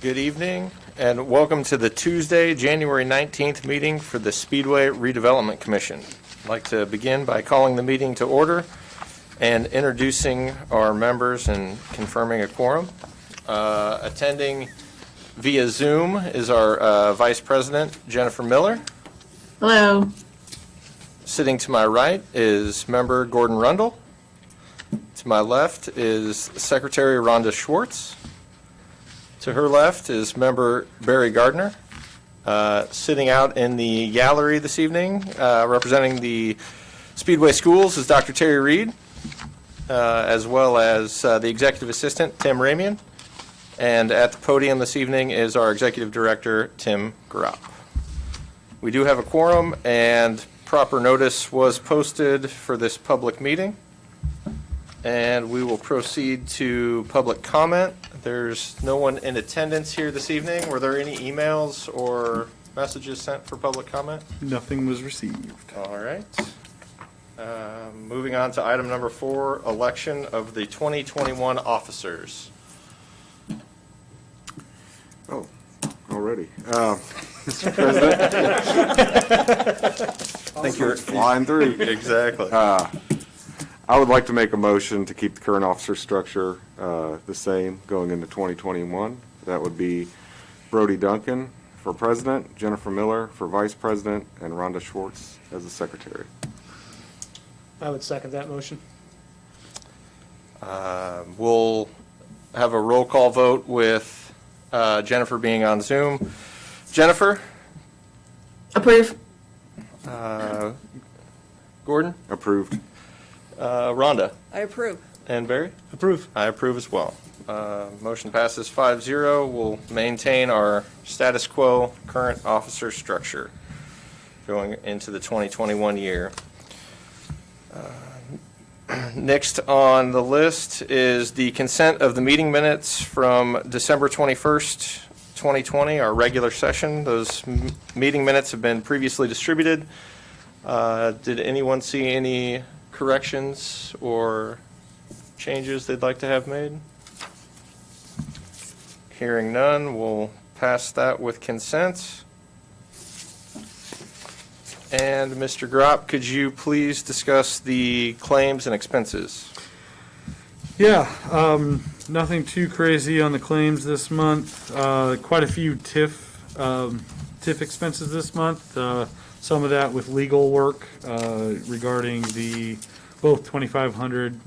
Good evening, and welcome to the Tuesday, January 19th meeting for the Speedway Redevelopment Commission. I'd like to begin by calling the meeting to order and introducing our members and confirming a quorum. Attending via Zoom is our Vice President, Jennifer Miller. Hello. Sitting to my right is Member Gordon Rundle. To my left is Secretary Rhonda Schwartz. To her left is Member Barry Gardner. Sitting out in the gallery this evening, representing the Speedway Schools, is Dr. Terry Reed, as well as the Executive Assistant, Tim Ramian. And at the podium this evening is our Executive Director, Tim Gropp. We do have a quorum, and proper notice was posted for this public meeting. And we will proceed to public comment. There's no one in attendance here this evening. Were there any emails or messages sent for public comment? Nothing was received. All right. Moving on to item number 4, election of the 2021 officers. Oh, already. Mr. President. I think you're flying through. Exactly. I would like to make a motion to keep the current officer structure the same going into 2021. That would be Brody Duncan for president, Jennifer Miller for vice president, and Rhonda Schwartz as the secretary. I would second that motion. We'll have a roll call vote with Jennifer being on Zoom. Jennifer? Approve. Gordon? Approved. Rhonda? I approve. And Barry? Approve. I approve as well. Motion passes 5-0. We'll maintain our status quo current officer structure going into the 2021 year. Next on the list is the consent of the meeting minutes from December 21st, 2020, our regular session. Those meeting minutes have been previously distributed. Did anyone see any corrections or changes they'd like to have made? Hearing none, we'll pass that with consent. And Mr. Gropp, could you please discuss the claims and expenses? Yeah, nothing too crazy on the claims this month. Quite a few TIF expenses this month. Some of that with legal work regarding both 2,500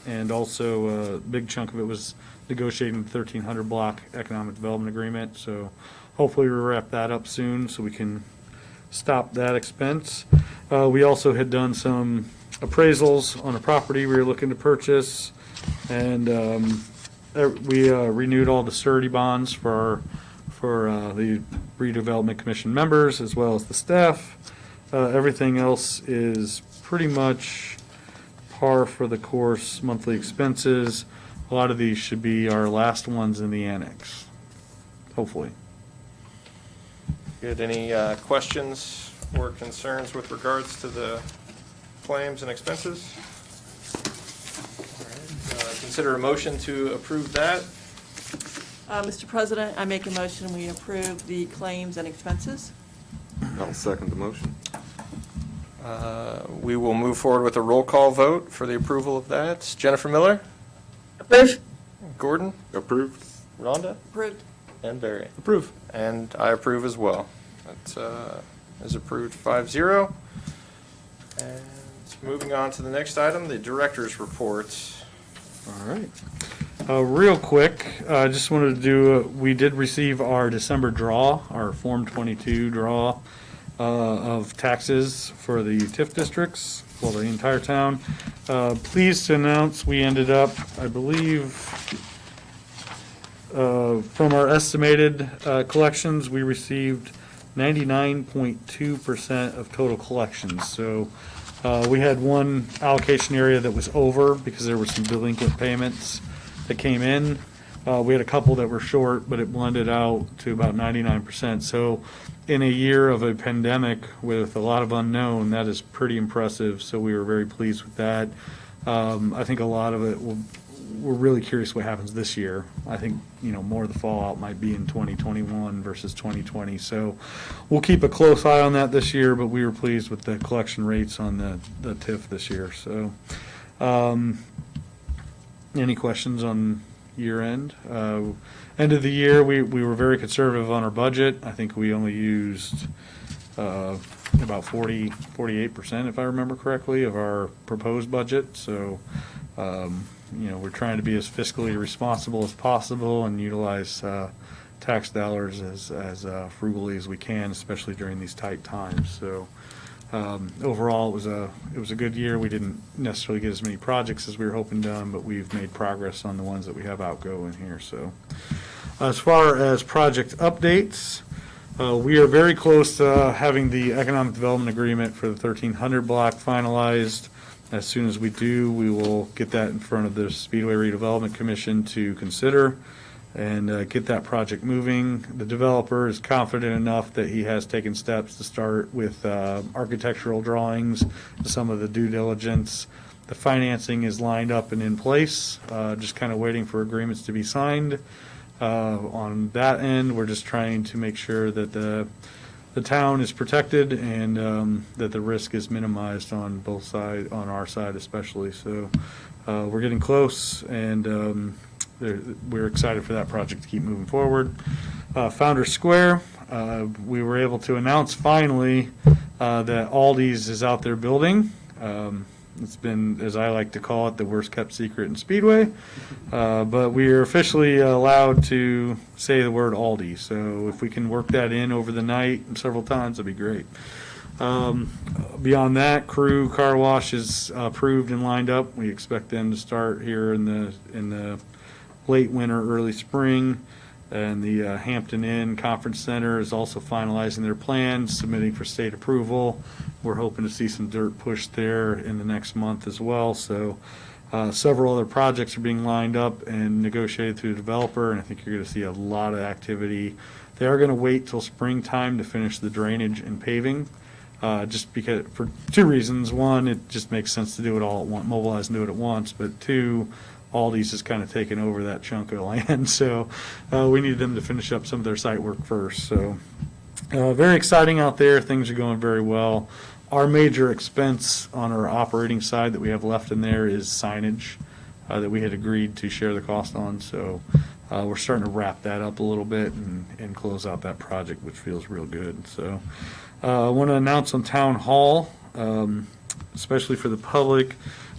and also a big chunk of it was negotiating the 1,300 block economic development agreement. So hopefully we'll wrap that up soon so we can stop that expense. We also had done some appraisals on a property we were looking to purchase, and we renewed all the surety bonds for the Redevelopment Commission members as well as the staff. Everything else is pretty much par for the course monthly expenses. A lot of these should be our last ones in the annex, hopefully. Good. Any questions or concerns with regards to the claims and expenses? All right. Consider a motion to approve that. Mr. President, I make a motion we approve the claims and expenses. I'll second the motion. We will move forward with a roll call vote for the approval of that. Jennifer Miller? Approve. Gordon? Approved. Rhonda? Approved. And Barry? Approve. And I approve as well. That is approved 5-0. And moving on to the next item, the director's report. All right. Real quick, I just wanted to do, we did receive our December draw, our Form 22 draw of taxes for the TIF districts, for the entire town. Pleased to announce we ended up, I believe, from our estimated collections, we received 99.2% of total collections. So we had one allocation area that was over because there were some delinquent payments that came in. We had a couple that were short, but it blended out to about 99%. So in a year of a pandemic with a lot of unknown, that is pretty impressive. So we were very pleased with that. I think a lot of it we're really curious what happens this year. I think, more of the fallout might be in 2021 versus 2020. So we'll keep a close eye on that this year, but we were pleased with the collection rates on the TIF this year. So, any questions on year end? End of the year, we were very conservative on our budget. I think we only used about 48%, if I remember correctly, of our proposed budget. So, we're trying to be as fiscally responsible as possible and utilize tax dollars as frugally as we can, especially during these tight times. So, overall, it was a good year. We didn't necessarily get as many projects as we were hoping done, but we've made progress on the ones that we have outgoing here. So, as far as project updates, we are very close to having the economic development agreement for the 1300 block finalized. As soon as we do, we will get that in front of the Speedway Redevelopment Commission to consider and get that project moving. The developer is confident enough that he has taken steps to start with architectural drawings, some of the due diligence. The financing is lined up and in place, just kind of waiting for agreements to be signed. On that end, we're just trying to make sure that the town is protected and that the risk is minimized on both sides, on our side especially. So we're getting close, and we're excited for that project to keep moving forward. Founders Square, we were able to announce finally that Aldi's is out there building. It's been, as I like to call it, the worst kept secret in Speedway. But we are officially allowed to say the word Aldi. So if we can work that in over the night and several times, that'd be great. Beyond that, Crew Car Wash is approved and lined up. We expect them to start here in the late winter, early spring. And the Hampton Inn Conference Center is also finalizing their plans, submitting for state approval. We're hoping to see some dirt pushed there in the next month as well. So several other projects are being lined up and negotiated through the developer, and I think you're going to see a lot of activity. They are going to wait till springtime to finish the drainage and paving, just because, for two reasons. One, it just makes sense to do it all at once, mobilize and do it at once. But two, Aldi's is kind of taken over that chunk of land, so we need them to finish up some of their site work first. So very exciting out there. Things are going very well. Our major expense on our operating side that we have left in there is signage that we had agreed to share the cost on. So we're starting to wrap that up a little bit and close out that project, which feels real good. So I want to announce on Town Hall, especially for the public,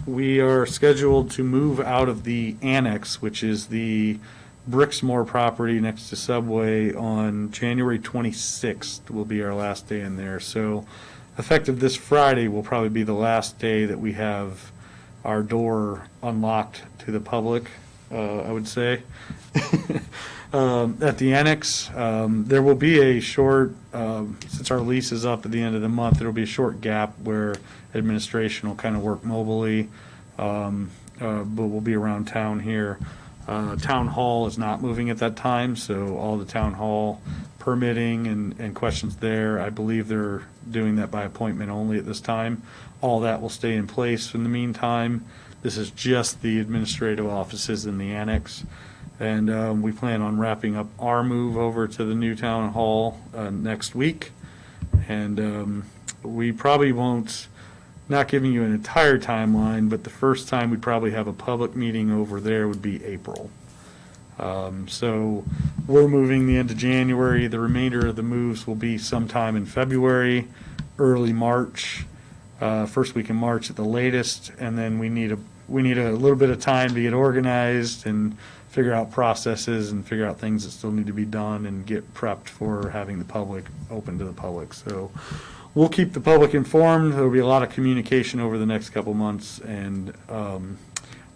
we are scheduled to move out of the annex, which is the Brixmore property next to Subway, on January 26th will be our last day in there. So effective this Friday will probably be the last day that we have our door unlocked to the public, I would say. At the annex, there will be a short, since our lease is up at the end of the month, there will be a short gap where administration will kind of work mobily, but we'll be around town here. Town hall is not moving at that time, so all the town hall permitting and questions there, I believe they're doing that by appointment only at this time. All that will stay in place in the meantime. This is just the administrative offices in the annex. And we plan on wrapping up our move over to the new town hall next week. And we probably won't, not giving you an entire timeline, but the first time we'd probably have a public meeting over there would be April. So we're moving the end of January. The remainder of the moves will be sometime in February, early March, first week in March at the latest. And then we need a little bit of time to get organized and figure out processes and figure out things that still need to be done and get prepped for having the public open to the public. So we'll keep the public informed. There'll be a lot of communication over the next couple months, and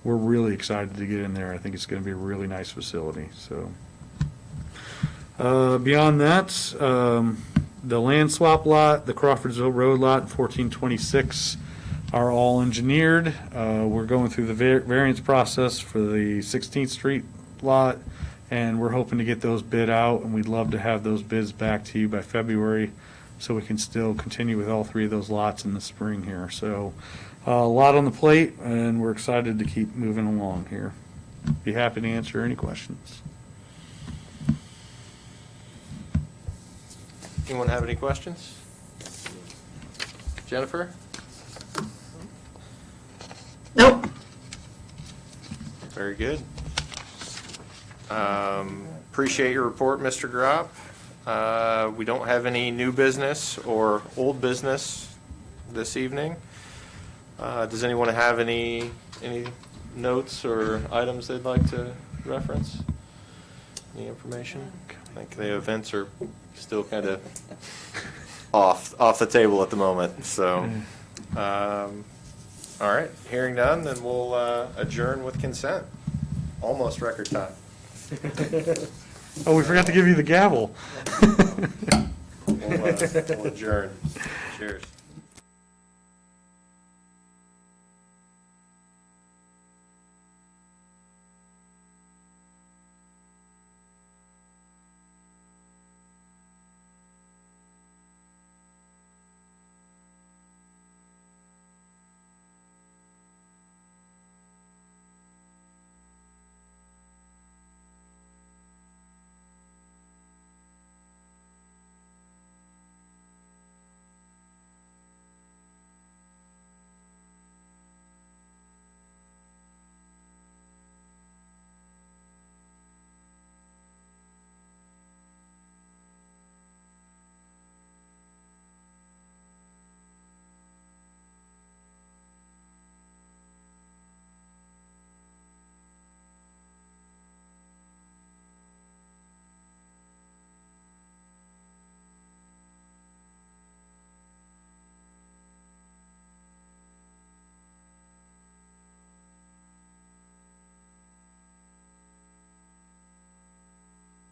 we're really excited to get in there. I think it's going to be a really nice facility. So beyond that, the land swap lot, the Crawfordsville Road lot, 1426 are all engineered. We're going through the variance process for the 16th Street lot, and we're hoping to get those bid out, and we'd love to have those bids back to you by February so we can still continue with all three of those lots in the spring here. So a lot on the plate, and we're excited to keep moving along here. be happy to answer any questions. Anyone have any questions? Jennifer? Nope. Very good. Appreciate your report, Mr. Gropp. We don't have any new business or old business this evening. Does anyone have any notes or items they'd like to reference? Any information? I think the events are still kind of off the table at the moment, so. All right, hearing none, then we'll adjourn with consent. Almost record time. Oh, we forgot to give you the gavel. We'll adjourn. Cheers.